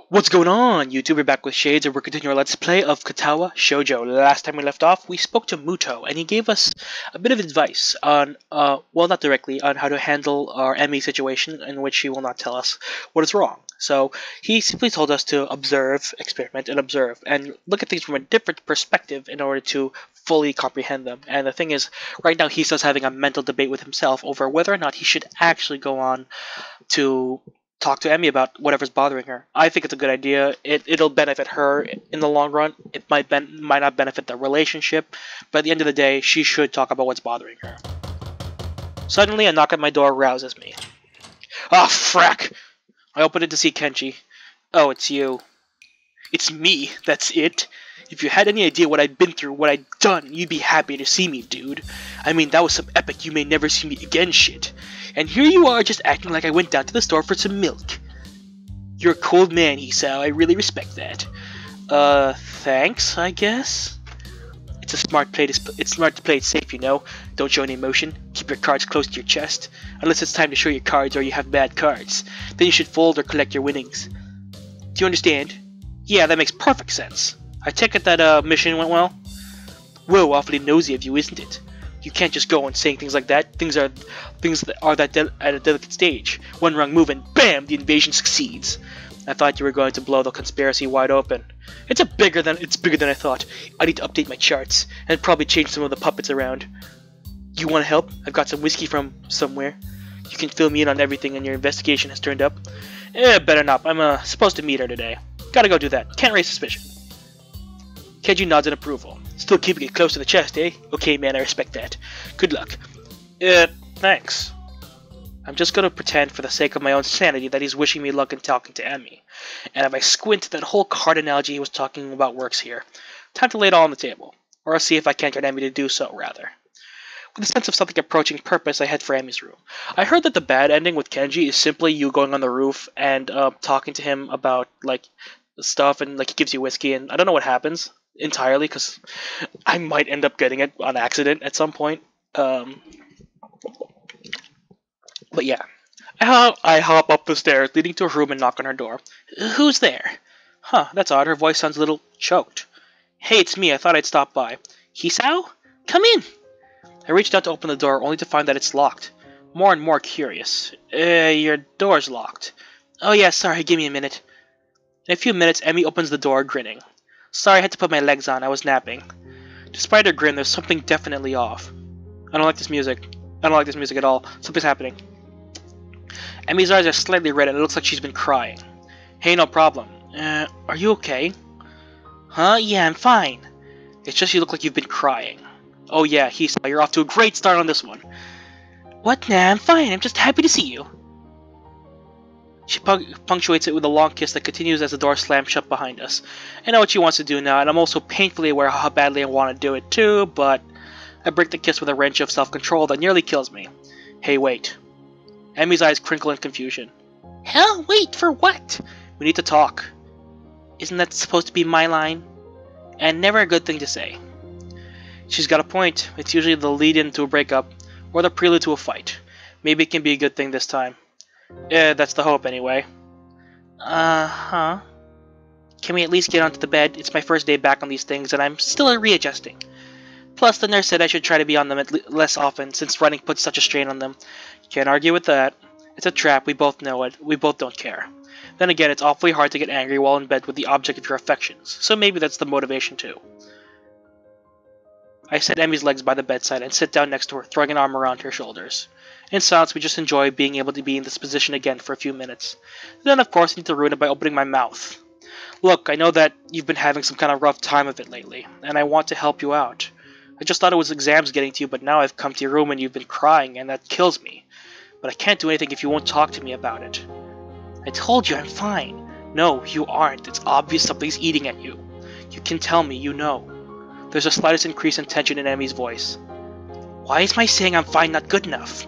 What's going on, YouTube? We're back with Shades, and we're continuing our Let's Play of Katawa Shoujo. Last time we left off, we spoke to Muto, and he gave us a bit of advice on, well, not directly, on how to handle our Emmy situation, in which he will not tell us what is wrong. So, he simply told us to observe, experiment, and observe, and look at things from a different perspective in order to fully comprehend them. And the thing is, right now he's just having a mental debate with himself over whether or not he should actually go on to talk to Emmy about whatever's bothering her. I think it's a good idea. It'll benefit her in the long run. It might not benefit the relationship, but at the end of the day, she should talk about what's bothering her. Suddenly, a knock at my door rouses me. Ah, frack! I open it to see Kenji. Oh, it's you. It's me, that's it. If you had any idea what I'd been through, what I'd done, you'd be happy to see me, dude. I mean, that was some epic you may never see me again shit. And here you are just acting like I went down to the store for some milk. You're a cold man, Hisao. I really respect that. Thanks, I guess? It's smart to play it safe, you know. Don't show any emotion. Keep your cards close to your chest. Unless it's time to show your cards or you have bad cards. Then you should fold or collect your winnings. Do you understand? Yeah, that makes perfect sense. I take it that, mission went well? Whoa, awfully nosy of you, isn't it? You can't just go on saying things like that. Things that are at a delicate stage. One wrong move and BAM! The invasion succeeds. I thought you were going to blow the conspiracy wide open. It's bigger than I thought. I need to update my charts and probably change some of the puppets around. You want to help? I've got some whiskey from somewhere. You can fill me in on everything and your investigation has turned up. Better not. I'm supposed to meet her today. Gotta go do that. Can't raise suspicion. Kenji nods in approval. Still keeping it close to the chest, eh? Okay, man, I respect that. Good luck. Thanks. I'm just gonna pretend for the sake of my own sanity that he's wishing me luck in talking to Emmy. And if I squint, that whole card analogy he was talking about works here. Time to lay it all on the table. Or I'll see if I can't get Emmy to do so, rather. With a sense of something approaching purpose, I head for Emmy's room. I heard that the bad ending with Kenji is simply you going on the roof and talking to him about, like, stuff, and, like, he gives you whiskey, and I don't know what happens entirely, because I might end up getting it on accident at some point. But yeah. I hop up the stairs, leading to her room and knock on her door. Who's there? Huh, that's odd. Her voice sounds a little choked. Hey, it's me. I thought I'd stop by. Hisao? Come in! I reached out to open the door, only to find that it's locked. More and more curious. Your door's locked. Oh yeah, sorry, give me a minute. In a few minutes, Emmy opens the door, grinning. Sorry, I had to put my legs on. I was napping. Despite her grin, there's something definitely off. I don't like this music. I don't like this music at all. Something's happening. Emmy's eyes are slightly red and it looks like she's been crying. Hey, no problem. Are you okay? Huh? Yeah, I'm fine. It's just you look like you've been crying. Oh yeah, Hisao, you're off to a great start on this one. What? Nah, I'm fine. I'm just happy to see you. She punctuates it with a long kiss that continues as the door slams shut behind us. I know what she wants to do now, and I'm also painfully aware of how badly I want to do it too, but I break the kiss with a wrench of self-control that nearly kills me. Hey, wait. Emmy's eyes crinkle in confusion. Hell, wait, for what? We need to talk. Isn't that supposed to be my line? And never a good thing to say. She's got a point. It's usually the lead-in to a breakup, or the prelude to a fight. Maybe it can be a good thing this time. That's the hope anyway. Can we at least get onto the bed? It's my first day back on these things, and I'm still readjusting. Plus, the nurse said I should try to be on them less often, since running puts such a strain on them. Can't argue with that. It's a trap, we both know it. We both don't care. Then again, it's awfully hard to get angry while in bed with the object of your affections, so maybe that's the motivation too. I set Emmy's legs by the bedside and sit down next to her, throwing an arm around her shoulders. In silence, we just enjoy being able to be in this position again for a few minutes. Then, of course, I need to ruin it by opening my mouth. Look, I know that you've been having some kind of rough time of it lately, and I want to help you out. I just thought it was exams getting to you, but now I've come to your room and you've been crying, and that kills me. But I can't do anything if you won't talk to me about it. I told you I'm fine. No, you aren't. It's obvious something's eating at you. You can tell me, you know. There's a slightest increase in tension in Emmy's voice. Why is my saying I'm fine not good enough?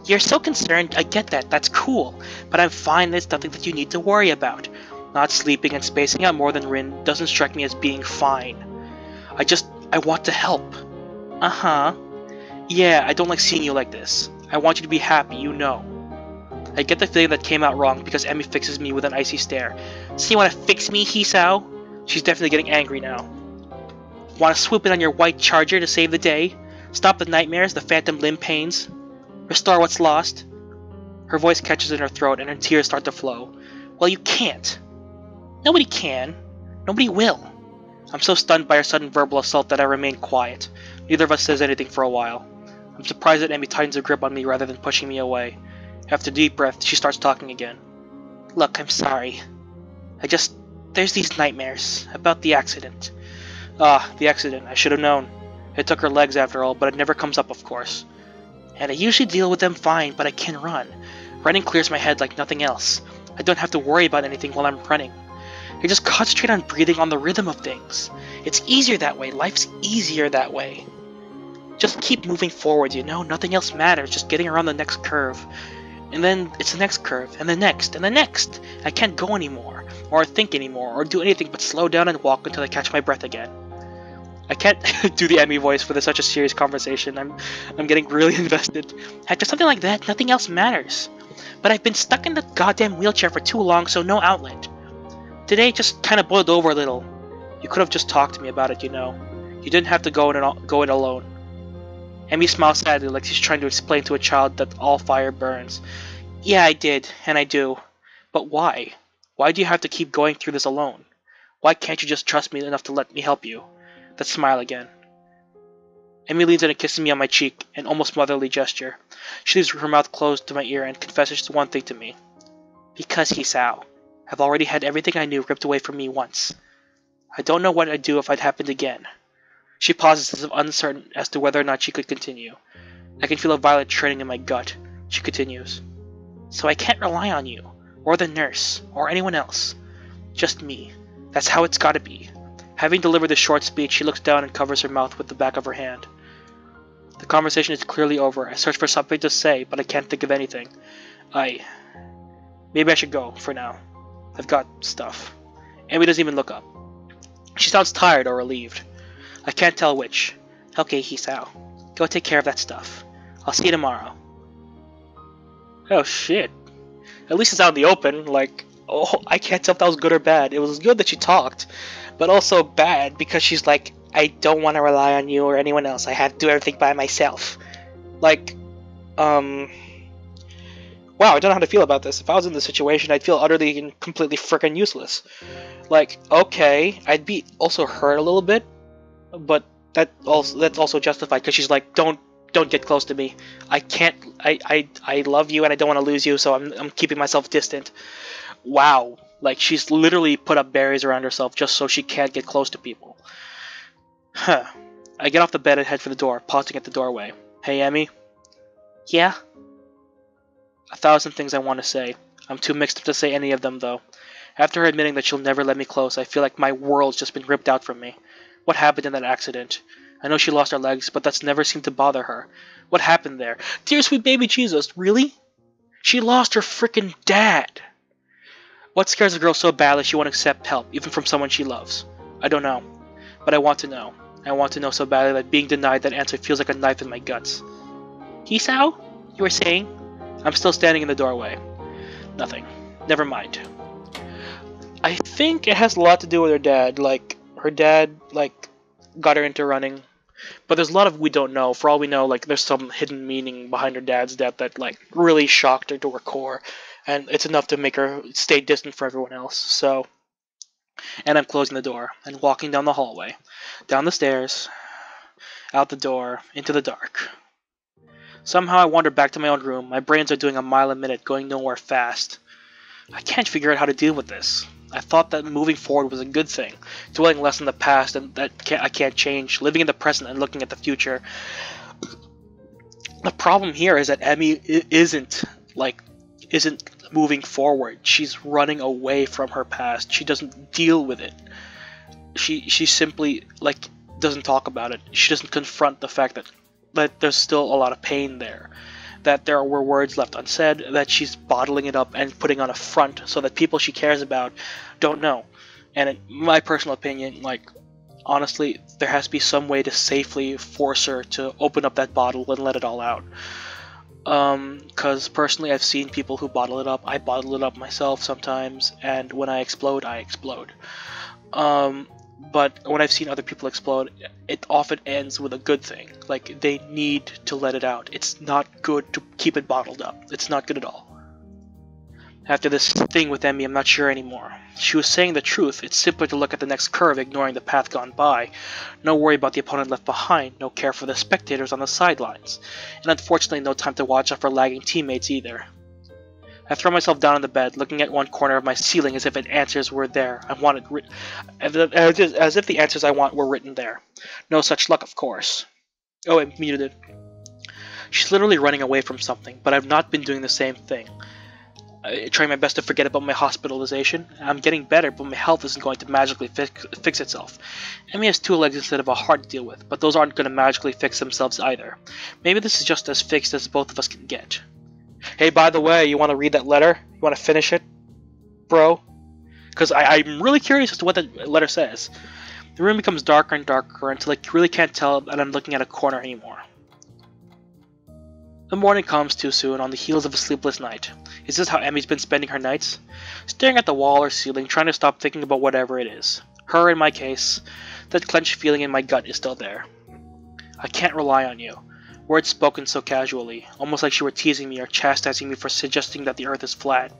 You're so concerned, I get that, that's cool. But I'm fine, there's nothing that you need to worry about. Not sleeping and spacing out more than Rin doesn't strike me as being fine. I want to help. Yeah, I don't like seeing you like this. I want you to be happy, you know. I get the feeling that came out wrong because Emmy fixes me with an icy stare. So you want to fix me, Hisao? She's definitely getting angry now. Want to swoop in on your white charger to save the day? Stop the nightmares, the phantom limb pains? Restore what's lost? Her voice catches in her throat and her tears start to flow. Well, you can't. Nobody can. Nobody will. I'm so stunned by her sudden verbal assault that I remain quiet. Neither of us says anything for a while. I'm surprised that Emmy tightens her grip on me rather than pushing me away. After a deep breath, she starts talking again. Look, I'm sorry. There's these nightmares about the accident. Ah, the accident. I should have known. It took her legs after all, but it never comes up, of course. And I usually deal with them fine, but I can run. Running clears my head like nothing else. I don't have to worry about anything while I'm running. I just concentrate on breathing on the rhythm of things. It's easier that way. Life's easier that way. Just keep moving forward, you know? Nothing else matters. Just getting around the next curve. And then it's the next curve, and the next, and the next. I can't go anymore, or think anymore, or do anything but slow down and walk until I catch my breath again. I can't do the Emmy voice for such a serious conversation. I'm getting really invested. After something like that, nothing else matters. But I've been stuck in the goddamn wheelchair for too long, so no outlet. Today just kind of boiled over a little. You could have just talked to me about it, you know. You didn't have to go it alone. Emmy smiles sadly like she's trying to explain to a child that all fire burns. Yeah, I did, and I do. But why? Why do you have to keep going through this alone? Why can't you just trust me enough to let me help you? That smile again. Emmy leans in and kisses me on my cheek, an almost motherly gesture. She leaves her mouth closed to my ear and confesses one thing to me. Because Hisao. I've already had everything I knew ripped away from me once. I don't know what I'd do if it happened again. She pauses as if uncertain as to whether or not she could continue. I can feel a violent churning in my gut. She continues. So I can't rely on you, or the nurse, or anyone else. Just me. That's how it's gotta be. Having delivered this short speech, she looks down and covers her mouth with the back of her hand. The conversation is clearly over. I search for something to say, but I can't think of anything. Maybe I should go, for now. I've got stuff. Amy doesn't even look up. She sounds tired or relieved. I can't tell which. Okay, Hisao. Go take care of that stuff. I'll see you tomorrow. Oh shit. At least it's out in the open, like, oh, I can't tell if that was good or bad. It was good that she talked, but also bad because she's like, I don't want to rely on you or anyone else. I have to do everything by myself. Like, wow, I don't know how to feel about this. If I was in this situation, I'd feel utterly and completely frickin' useless. Like, okay, I'd be also hurt a little bit, but that's also justified because she's like, don't get close to me. I can't. I love you and I don't want to lose you, so I'm keeping myself distant. Wow, like she's literally put up barriers around herself just so she can't get close to people. Huh. I get off the bed and head for the door, pausing at the doorway. Hey, Emmy. Yeah. 1,000 things I want to say. I'm too mixed up to say any of them though. After her admitting that she'll never let me close, I feel like my world's just been ripped out from me. What happened in that accident? I know she lost her legs, but that's never seemed to bother her. What happened there? Dear sweet baby Jesus, really? She lost her frickin' dad! What scares a girl so badly she won't accept help, even from someone she loves? I don't know. But I want to know. I want to know so badly that being denied that answer feels like a knife in my guts. Hisao? You were saying? I'm still standing in the doorway. Nothing. Never mind. I think it has a lot to do with her dad. Like, her dad, like, got her into running. But there's a lot of we don't know. For all we know, like, there's some hidden meaning behind her dad's death that, like, really shocked her to her core. And it's enough to make her stay distant from everyone else. So, and I'm closing the door and walking down the hallway, down the stairs, out the door, into the dark. Somehow I wander back to my own room. My brains are doing a mile a minute, going nowhere fast. I can't figure out how to deal with this. I thought that moving forward was a good thing, dwelling less in the past and that I can't change, living in the present and looking at the future. The problem here is that Emmy isn't moving forward. She's running away from her past. She doesn't deal with it. She simply, like, doesn't talk about it. She doesn't confront the fact that there's still a lot of pain there. That there were words left unsaid, that she's bottling it up and putting on a front so that people she cares about don't know. And in my personal opinion, like, honestly, there has to be some way to safely force her to open up that bottle and let it all out. Because personally I've seen people who bottle it up. I bottle it up myself sometimes, and when I explode, I explode. But when I've seen other people explode, it often ends with a good thing. Like, they need to let it out. It's not good to keep it bottled up. It's not good at all. After this thing with Emmy, I'm not sure anymore. She was saying the truth. It's simpler to look at the next curve, ignoring the path gone by. No worry about the opponent left behind, no care for the spectators on the sidelines, and unfortunately no time to watch out for lagging teammates either. I throw myself down on the bed, looking at one corner of my ceiling as if the answers were there. As if the answers I want were written there. No such luck, of course. Oh, I muted it. She's literally running away from something, but I've not been doing the same thing. Trying my best to forget about my hospitalization. I'm getting better, but my health isn't going to magically fix itself. Emmy has 2 legs instead of a heart to deal with, but those aren't going to magically fix themselves either. Maybe this is just as fixed as both of us can get. Hey, by the way, you want to read that letter? You want to finish it, bro? Because I'm really curious as to what that letter says. The room becomes darker and darker until I really can't tell that I'm looking at a corner anymore. The morning comes too soon, on the heels of a sleepless night. Is this how Emmy's been spending her nights? Staring at the wall or ceiling, trying to stop thinking about whatever it is. Her, in my case. That clenched feeling in my gut is still there. I can't rely on you. Words spoken so casually, almost like she were teasing me or chastising me for suggesting that the earth is flat.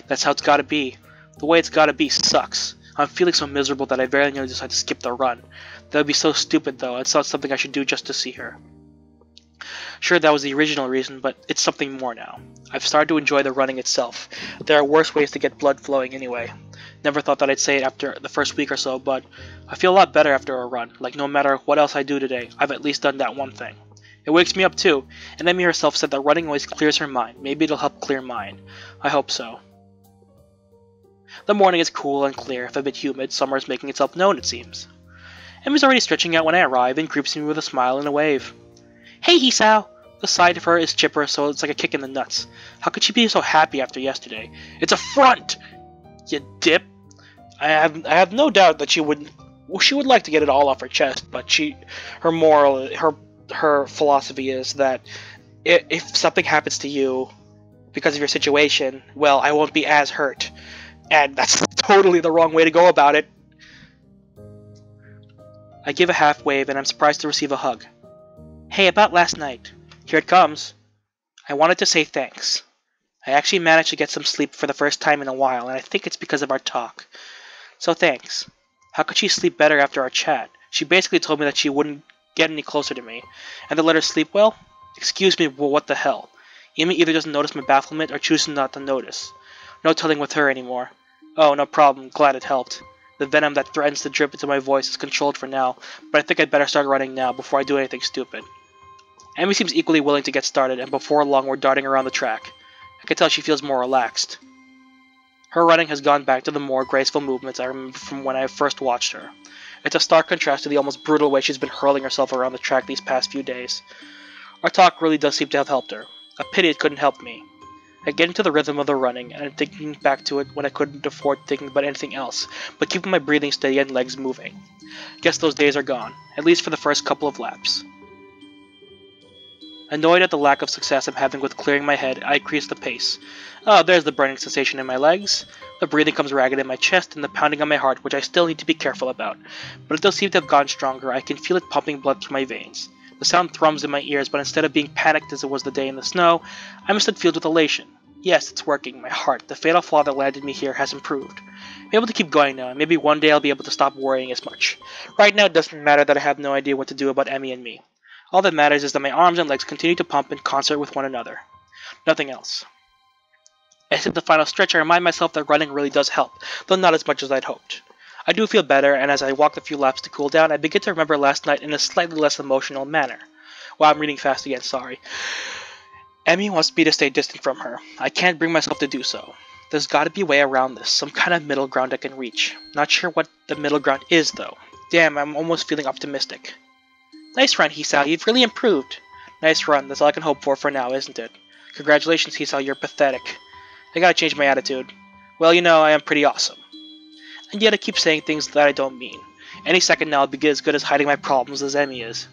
That's how it's gotta be. The way it's gotta be sucks. I'm feeling so miserable that I very nearly decided to skip the run. That would be so stupid though. It's not something I should do just to see her. Sure, that was the original reason, but it's something more now. I've started to enjoy the running itself. There are worse ways to get blood flowing anyway. Never thought that I'd say it after the first week or so, but I feel a lot better after a run. Like, no matter what else I do today, I've at least done that one thing. It wakes me up too, and Emmy herself said that running always clears her mind. Maybe it'll help clear mine. I hope so. The morning is cool and clear, if a bit humid. Summer is making itself known, it seems. Emmy's already stretching out when I arrive and greets me with a smile and a wave. Hey, Hisao! The side of her is chipper, so it's like a kick in the nuts. How could she be so happy after yesterday? It's a front! You dip! I have no doubt that she would like to get it all off her chest, but her philosophy is that if something happens to you because of your situation, well, I won't be as hurt. And that's totally the wrong way to go about it. I give a half wave and I'm surprised to receive a hug. Hey, about last night. Here it comes. I wanted to say thanks. I actually managed to get some sleep for the first time in a while, and I think it's because of our talk. So thanks. How could she sleep better after our chat? She basically told me that she wouldn't get any closer to me, and to let her sleep well? Excuse me, but what the hell? Amy either doesn't notice my bafflement or chooses not to notice. No telling with her anymore. Oh, no problem. Glad it helped. The venom that threatens to drip into my voice is controlled for now, but I think I'd better start running now before I do anything stupid. Amy seems equally willing to get started, and before long we're darting around the track. I can tell she feels more relaxed. Her running has gone back to the more graceful movements I remember from when I first watched her. It's a stark contrast to the almost brutal way she's been hurling herself around the track these past few days. Our talk really does seem to have helped her. A pity it couldn't help me. I get into the rhythm of the running, and I'm thinking back to it when I couldn't afford thinking about anything else, but keeping my breathing steady and legs moving. Guess those days are gone, at least for the first couple of laps. Annoyed at the lack of success I'm having with clearing my head, I increase the pace. Oh, there's the burning sensation in my legs. The breathing comes ragged in my chest and the pounding on my heart, which I still need to be careful about. But it does seem to have gotten stronger. I can feel it pumping blood through my veins. The sound thrums in my ears, but instead of being panicked as it was the day in the snow, I'm instead filled with elation. Yes, it's working. My heart, the fatal flaw that landed me here, has improved. I'm able to keep going now, and maybe one day I'll be able to stop worrying as much. Right now it doesn't matter that I have no idea what to do about Emmy and me. All that matters is that my arms and legs continue to pump in concert with one another. Nothing else. As hit the final stretch, I remind myself that running really does help, though not as much as I'd hoped. I do feel better, and as I walk a few laps to cool down, I begin to remember last night in a slightly less emotional manner. Wow, I'm reading fast again, sorry. Emmy wants me to stay distant from her. I can't bring myself to do so. There's gotta be a way around this, some kind of middle ground I can reach. Not sure what the middle ground is, though. Damn, I'm almost feeling optimistic. Nice run, Hisao. You've really improved. Nice run. That's all I can hope for now, isn't it? Congratulations, Hisao. You're pathetic. I gotta change my attitude. Well, you know, I am pretty awesome. And yet I keep saying things that I don't mean. Any second now I'll be as good as hiding my problems as Emmy is.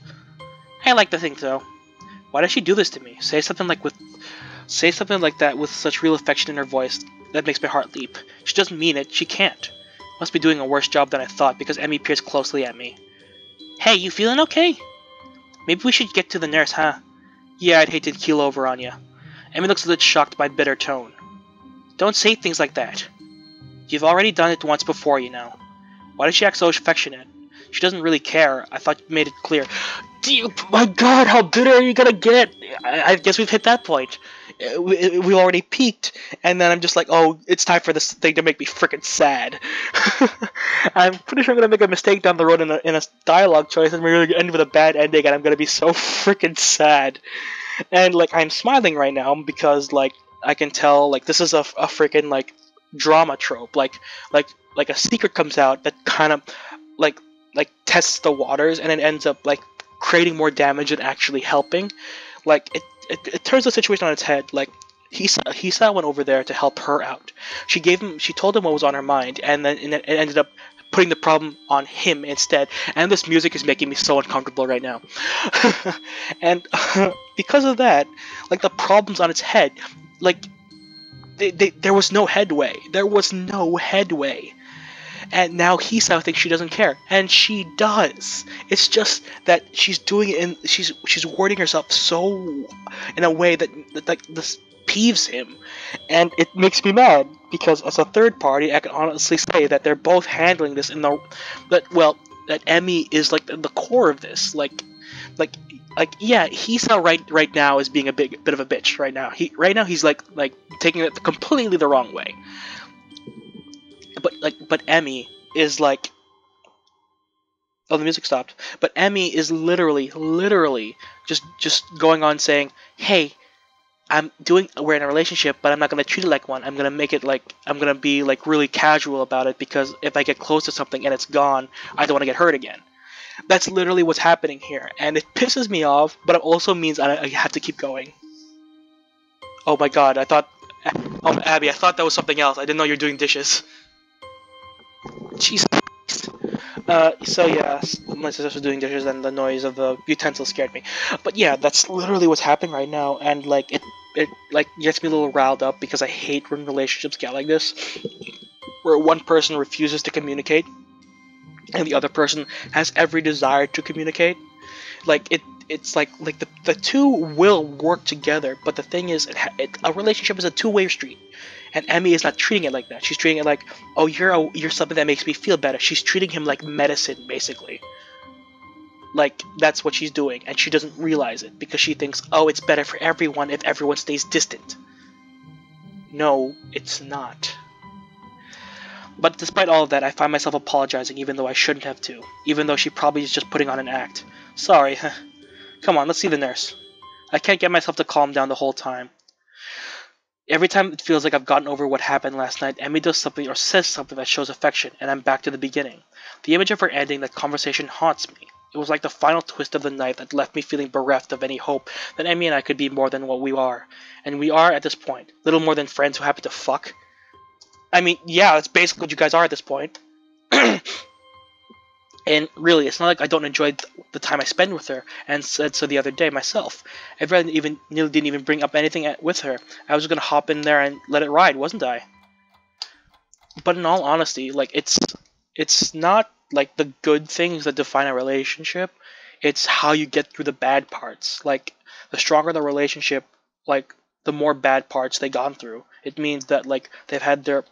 I like to think so. Why does she do this to me? Say something like Say something like that with such real affection in her voice, that makes my heart leap. She doesn't mean it, she can't. Must be doing a worse job than I thought, because Emmy peers closely at me. Hey, you feeling okay? Maybe we should get to the nurse, huh? Yeah, I'd hate to keel over on you. Emmy looks a little shocked by my bitter tone. Don't say things like that. You've already done it once before, you know. Why does she act so affectionate? She doesn't really care. I thought you made it clear. My god, how bitter are you gonna get? I guess we've hit that point. We already peaked, and then I'm just like, oh, it's time for this thing to make me frickin' sad. I'm pretty sure I'm gonna make a mistake down the road in a dialogue choice, and we're gonna end with a bad ending, and I'm gonna be so frickin' sad. And like, I'm smiling right now because like I can tell like this is a frickin' like drama trope. Like a secret comes out that kind of like tests the waters, and it ends up like creating more damage than actually helping. Like it turns the situation on its head. Like Hisa went over there to help her out. She told him what was on her mind, and then it ended up putting the problem on him instead. And this music is making me so uncomfortable right now. And because of that, like the problem's on its head. Like there was no headway. There was no headway. And now Hisa thinks she doesn't care, and she does. It's just that she's doing it, and she's wording herself so in a way that like this peeves him, and it makes me mad because as a third party, I can honestly say that they're both handling this in the that Emmy is like the core of this. Like yeah, Hisa right now is being a bit of a bitch right now. He's like taking it completely the wrong way. But Emmy is like, oh, the music stopped. But Emmy is literally just going on saying, hey, we're in a relationship, but I'm not gonna treat it like one. I'm gonna make it like, I'm gonna be like really casual about it, because if I get close to something and it's gone, I don't want to get hurt again. That's literally what's happening here, and it pisses me off, but it also means I have to keep going. Oh my god, oh, Abby, I thought that was something else. I didn't know you were doing dishes. Jesus Christ. So yeah, my sister was doing dishes and the noise of the utensil scared me. But yeah, that's literally what's happening right now, and like it like gets me a little riled up because I hate when relationships get like this, where one person refuses to communicate and the other person has every desire to communicate. Like it's like the two will work together, but the thing is, a relationship is a two-way street. And Emmy is not treating it like that. She's treating it like, oh, you're something that makes me feel better. She's treating him like medicine, basically. Like, that's what she's doing, and she doesn't realize it, because she thinks, oh, it's better for everyone if everyone stays distant. No, it's not. But despite all of that, I find myself apologizing, even though I shouldn't have to. Even though she probably is just putting on an act. Sorry. Come on, let's see the nurse. I can't get myself to calm down the whole time. Every time it feels like I've gotten over what happened last night, Emmy does something or says something that shows affection, and I'm back to the beginning. The image of her ending that conversation haunts me. It was like the final twist of the night that left me feeling bereft of any hope that Emmy and I could be more than what we are. And we are at this point. Little more than friends who happen to fuck. I mean, yeah, that's basically what you guys are at this point. And really, it's not like I don't enjoy the time I spend with her, and said so the other day myself. I nearly didn't even bring up anything with her. I was gonna hop in there and let it ride, wasn't I? But in all honesty, like, it's not like the good things that define a relationship. It's how you get through the bad parts. Like, the stronger the relationship, like, the more bad parts they've gone through. It means that, like, they had their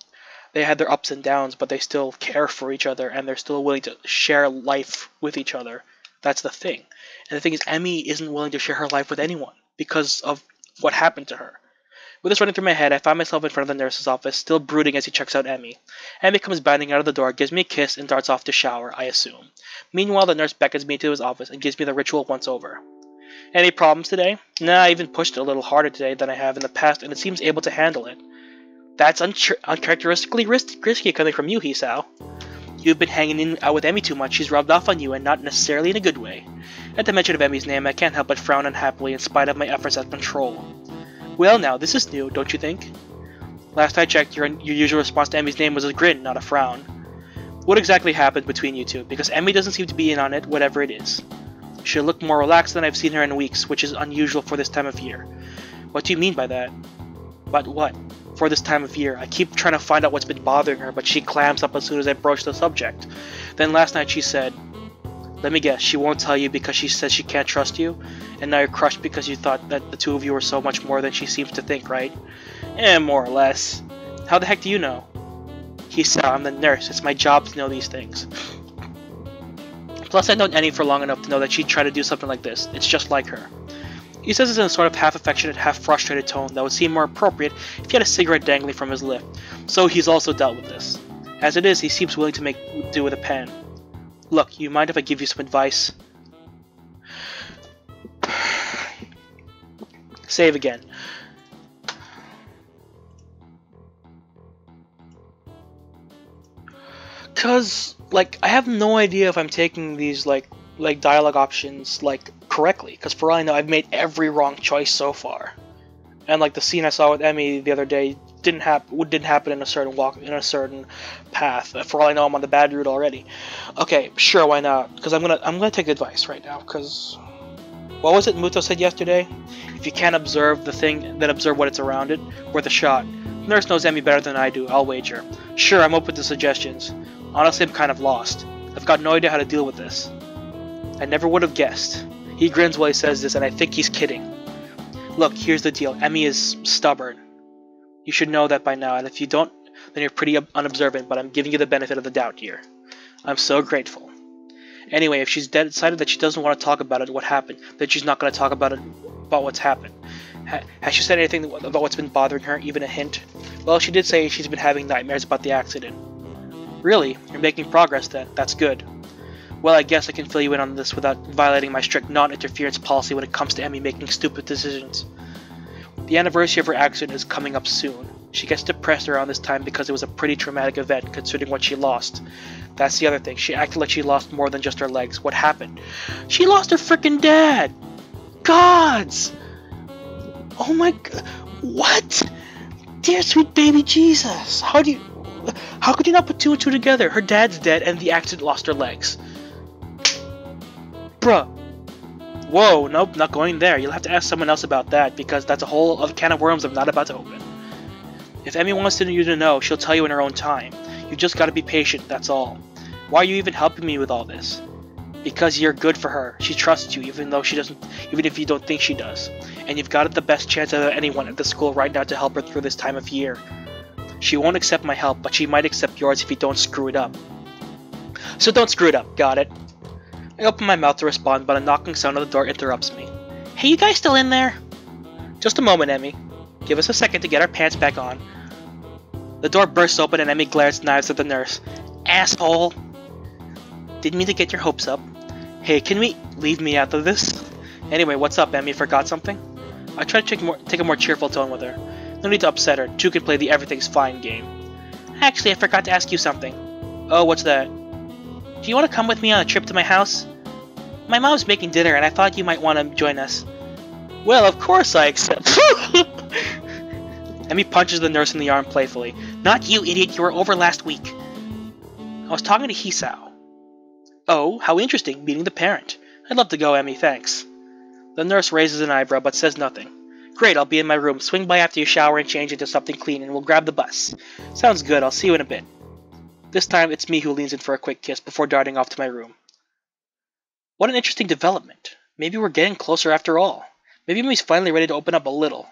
ups and downs, but they still care for each other, and they're still willing to share life with each other. That's the thing. And the thing is, Emmy isn't willing to share her life with anyone because of what happened to her. With this running through my head, I find myself in front of the nurse's office, still brooding as he checks out Emmy. Emmy comes bounding out of the door, gives me a kiss, and darts off to shower, I assume. Meanwhile, the nurse beckons me to his office and gives me the ritual once over. Any problems today? Nah, I even pushed it a little harder today than I have in the past, and it seems able to handle it. That's uncharacteristically risky coming from you, Hisao. You've been hanging out with Emmy too much. She's rubbed off on you, and not necessarily in a good way. At the mention of Emmy's name, I can't help but frown unhappily in spite of my efforts at control. Well now, this is new, don't you think? Last I checked, your usual response to Emmy's name was a grin, not a frown. What exactly happened between you two? Because Emmy doesn't seem to be in on it, whatever it is. She looked more relaxed than I've seen her in weeks, which is unusual for this time of year. What do you mean by that? But what? For this time of year, I keep trying to find out what's been bothering her, but she clams up as soon as I broach the subject. Then last night she said, let me guess, she won't tell you because she says she can't trust you? And now you're crushed because you thought that the two of you were so much more than she seems to think, right? More or less. How the heck do you know? Hisao, I'm the nurse. It's my job to know these things. Plus, I've known Annie for long enough to know that she'd try to do something like this. It's just like her. He says this in a sort of half-affectionate, half-frustrated tone that would seem more appropriate if he had a cigarette dangling from his lip. So he's also dealt with this. As it is, he seems willing to make do with a pen. Look, you mind if I give you some advice? Save again. Cause, like, I have no idea if I'm taking these, like dialogue options, correctly. Cause for all I know, I've made every wrong choice so far. And, like, the scene I saw with Emmy the other day didn't happen in a certain path. For all I know, I'm on the bad route already. Okay, sure, why not? Cause I'm gonna take advice right now. Cause what was it Muto said yesterday? If you can't observe the thing, then observe what it's around it. Worth a shot. The nurse knows Emmy better than I do, I'll wager. Sure, I'm open to suggestions. Honestly, I'm kind of lost. I've got no idea how to deal with this. I never would have guessed. He grins while he says this, and I think he's kidding. Look, here's the deal. Emmy is stubborn. You should know that by now, and if you don't, then you're pretty unobservant, but I'm giving you the benefit of the doubt here. I'm so grateful. Anyway, if she's decided that she doesn't want to talk about it, what happened, then she's not going to talk about what's happened. Has she said anything about what's been bothering her, even a hint? Well, she did say she's been having nightmares about the accident. Really? You're making progress then. That's good. Well, I guess I can fill you in on this without violating my strict non-interference policy when it comes to Emmy making stupid decisions. The anniversary of her accident is coming up soon. She gets depressed around this time because it was a pretty traumatic event considering what she lost. That's the other thing. She acted like she lost more than just her legs. What happened? She lost her frickin' dad! Gods! Oh my god. What? Dear sweet baby Jesus. How could you not put two and two together? Her dad's dead and the accident lost her legs. Bruh. Whoa, nope, not going there. You'll have to ask someone else about that, because that's a whole other can of worms I'm not about to open. If Emmy wants you to know, she'll tell you in her own time. You just gotta be patient, that's all. Why are you even helping me with all this? Because you're good for her. She trusts you, even if you don't think she does. And you've got the best chance of anyone at the school right now to help her through this time of year. She won't accept my help, but she might accept yours if you don't screw it up. So don't screw it up, got it? I open my mouth to respond, but a knocking sound on the door interrupts me. Hey, you guys still in there? Just a moment, Emmy. Give us a second to get our pants back on. The door bursts open and Emmy glares knives at the nurse. Asshole! Didn't mean to get your hopes up. Hey, can we leave me out of this? Anyway, what's up, Emmy? Forgot something? I try to take a more cheerful tone with her. No need to upset her. Two can play the everything's fine game. Actually, I forgot to ask you something. Oh, what's that? Do you want to come with me on a trip to my house? My mom's making dinner and I thought you might want to join us. Well, of course I accept. Emmy punches the nurse in the arm playfully. Not you, idiot. You were over last week. I was talking to Hisao. Oh, how interesting, meeting the parent. I'd love to go, Emmy, thanks. The nurse raises an eyebrow but says nothing. Great, I'll be in my room. Swing by after you shower and change into something clean and we'll grab the bus. Sounds good, I'll see you in a bit. This time it's me who leans in for a quick kiss before darting off to my room. What an interesting development. Maybe we're getting closer after all. Maybe Emmy's finally ready to open up a little.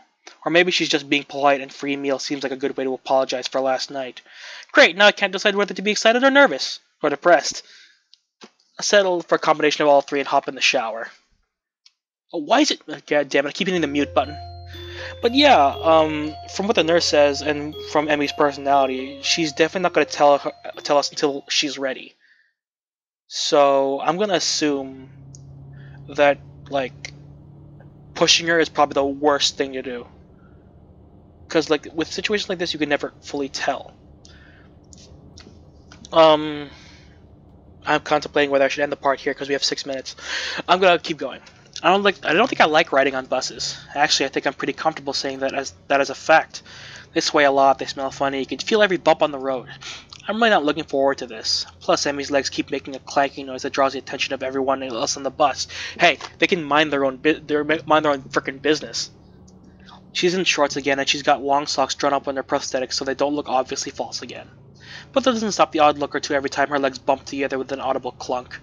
Or maybe she's just being polite and free meal seems like a good way to apologize for last night. Great, now I can't decide whether to be excited or nervous. Or depressed. I settle for a combination of all three and hop in the shower. Oh, why is it... God damn it, I keep hitting the mute button. But yeah, from what the nurse says and from Emmy's personality, she's definitely not going to tell us until she's ready. So I'm going to assume that, like, pushing her is probably the worst thing to do. Because, like, with situations like this, you can never fully tell. I'm contemplating whether I should end the part here because we have 6 minutes. I'm going to keep going. I don't think I like riding on buses. Actually, I think I'm pretty comfortable saying that as a fact. They sway a lot, they smell funny, you can feel every bump on the road. I'm really not looking forward to this. Plus, Emmy's legs keep making a clanking noise that draws the attention of everyone else on the bus. Hey, they can mind their own frickin' business. She's in shorts again, and she's got long socks drawn up on her prosthetics so they don't look obviously false again. But that doesn't stop the odd look or two every time her legs bump together with an audible clunk.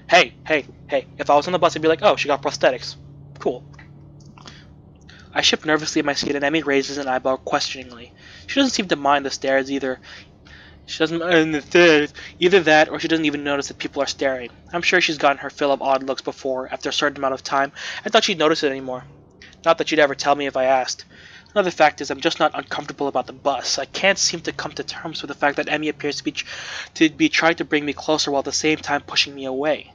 Hey, hey, hey, if I was on the bus I'd be like, oh, she got prosthetics. Cool. I shift nervously in my seat and Emmy raises an eyebrow questioningly. She doesn't seem to mind the stares either. She doesn't mind the stares. Either that, or she doesn't even notice that people are staring. I'm sure she's gotten her fill of odd looks before. After a certain amount of time, I thought she'd notice it anymore. Not that she'd ever tell me if I asked. Another fact is I'm just not uncomfortable about the bus. I can't seem to come to terms with the fact that Emmy appears to be trying to bring me closer while at the same time pushing me away.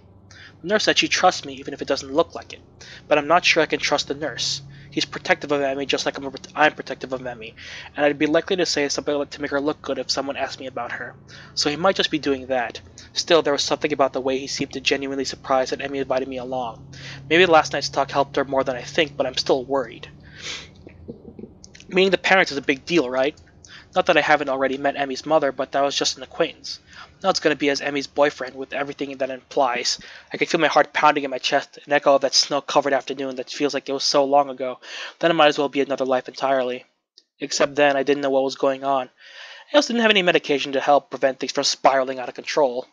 The nurse said she trusts me even if it doesn't look like it, but I'm not sure I can trust the nurse. He's protective of Emmy just like I'm protective of Emmy, and I'd be likely to say something to make her look good if someone asked me about her. So he might just be doing that. Still, there was something about the way he seemed to genuinely surprised that Emmy invited me along. Maybe last night's talk helped her more than I think, but I'm still worried. Meeting the parents is a big deal, right? Not that I haven't already met Emmy's mother, but that was just an acquaintance. Now it's going to be as Emmy's boyfriend, with everything that implies. I can feel my heart pounding in my chest, an echo of that snow-covered afternoon that feels like it was so long ago. Then it might as well be another life entirely. Except then, I didn't know what was going on. I also didn't have any medication to help prevent things from spiraling out of control.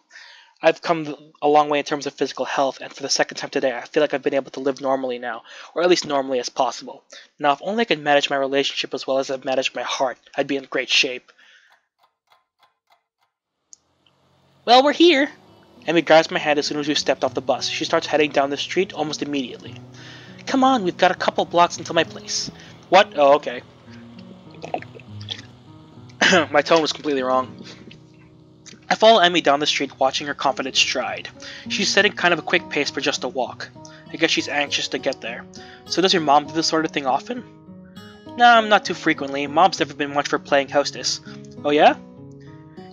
I've come a long way in terms of physical health, and for the second time today, I feel like I've been able to live normally now, or at least normally as possible. Now, if only I could manage my relationship as well as I've managed my heart, I'd be in great shape. Well, we're here! Emmy grabs my hand as soon as we stepped off the bus. She starts heading down the street almost immediately. Come on, we've got a couple blocks until my place. What? Oh, okay. My tone was completely wrong. I follow Emmy down the street, watching her confident stride. She's setting kind of a quick pace for just a walk. I guess she's anxious to get there. So does your mom do this sort of thing often? Nah, not too frequently. Mom's never been much for playing hostess. Oh yeah?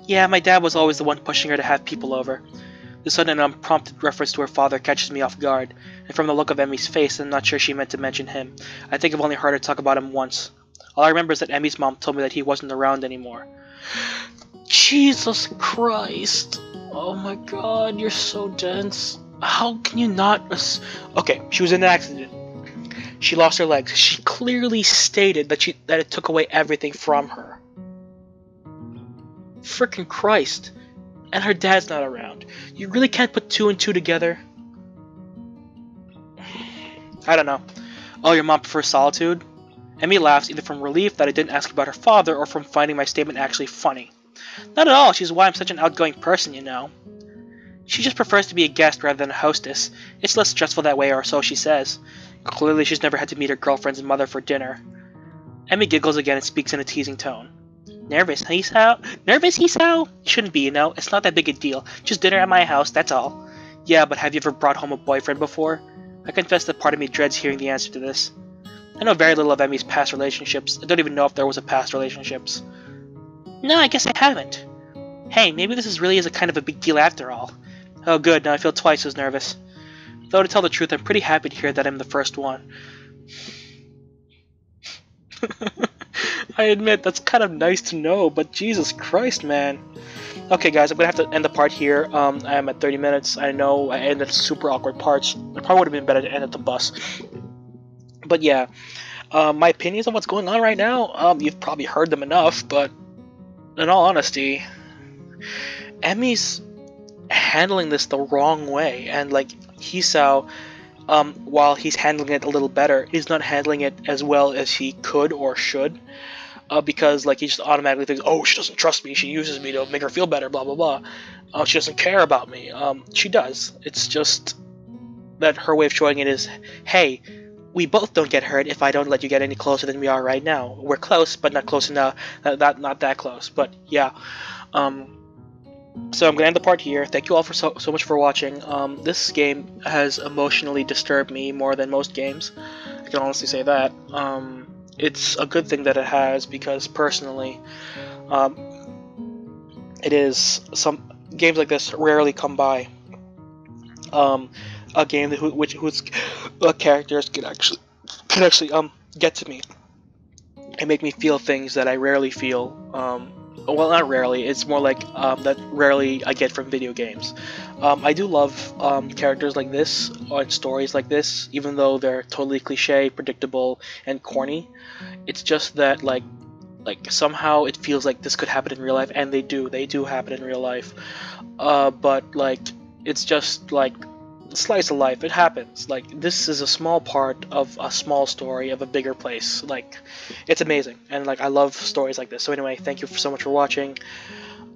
Yeah, my dad was always the one pushing her to have people over. The sudden unprompted reference to her father catches me off guard, and from the look of Emmy's face, I'm not sure she meant to mention him. I think I've only heard her talk about him once. All I remember is that Emmy's mom told me that he wasn't around anymore. Jesus Christ! Oh my god, you're so dense. How can you not... Okay, she was in an accident. She lost her legs. She clearly stated that it took away everything from her. Frickin' Christ. And her dad's not around. You really can't put two and two together? I don't know. Oh, your mom prefers solitude? Emmy laughs either from relief that I didn't ask about her father or from finding my statement actually funny. Not at all, she's why I'm such an outgoing person, you know. She just prefers to be a guest rather than a hostess. It's less stressful that way, or so she says. Clearly she's never had to meet her girlfriend's mother for dinner. Emmy giggles again and speaks in a teasing tone. Nervous, Hisao? Nervous, Hisao? Shouldn't be, you know. It's not that big a deal. Just dinner at my house, that's all. Yeah, but have you ever brought home a boyfriend before? I confess that part of me dreads hearing the answer to this. I know very little of Emmy's past relationships. I don't even know if there was a past relationships. No, I guess I haven't. Hey, maybe this is really a kind of a big deal after all. Oh good, now I feel twice as nervous. Though to tell the truth, I'm pretty happy to hear that I'm the first one. I admit, that's kind of nice to know, but Jesus Christ, man. Okay, guys, I'm going to have to end the part here. I am at 30 minutes. I know I ended super awkward parts. It probably would have been better to end at the bus. But yeah, my opinions on what's going on right now, you've probably heard them enough, but in all honesty, Emmy's handling this the wrong way, and like Hisao, while he's handling it a little better, he's not handling it as well as he could or should, because like he just automatically thinks, oh, she doesn't trust me, she uses me to make her feel better, blah blah blah. She doesn't care about me. She does. It's just that her way of showing it is, hey, we both don't get hurt if I don't let you get any closer than we are right now. We're close, but not close enough. Not that close. But yeah. So I'm gonna end the part here. Thank you all for so much for watching. This game has emotionally disturbed me more than most games. I can honestly say that. It's a good thing that it has, because personally, it is some games like this rarely come by. A game whose characters can actually get to me and make me feel things that I rarely feel well, not rarely. It's more like that rarely I get from video games. I do love characters like this or stories like this, even though they're totally cliche, predictable, and corny. It's just that like somehow it feels like this could happen in real life, and they do happen in real life. But like it's just like slice of life. It happens. Like this is a small part of a small story of a bigger place. Like it's amazing, and like I love stories like this. So anyway, thank you so much for watching,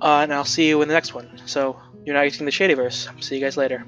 and I'll see you in the next one. So you're now using the Shadyverse. See you guys later.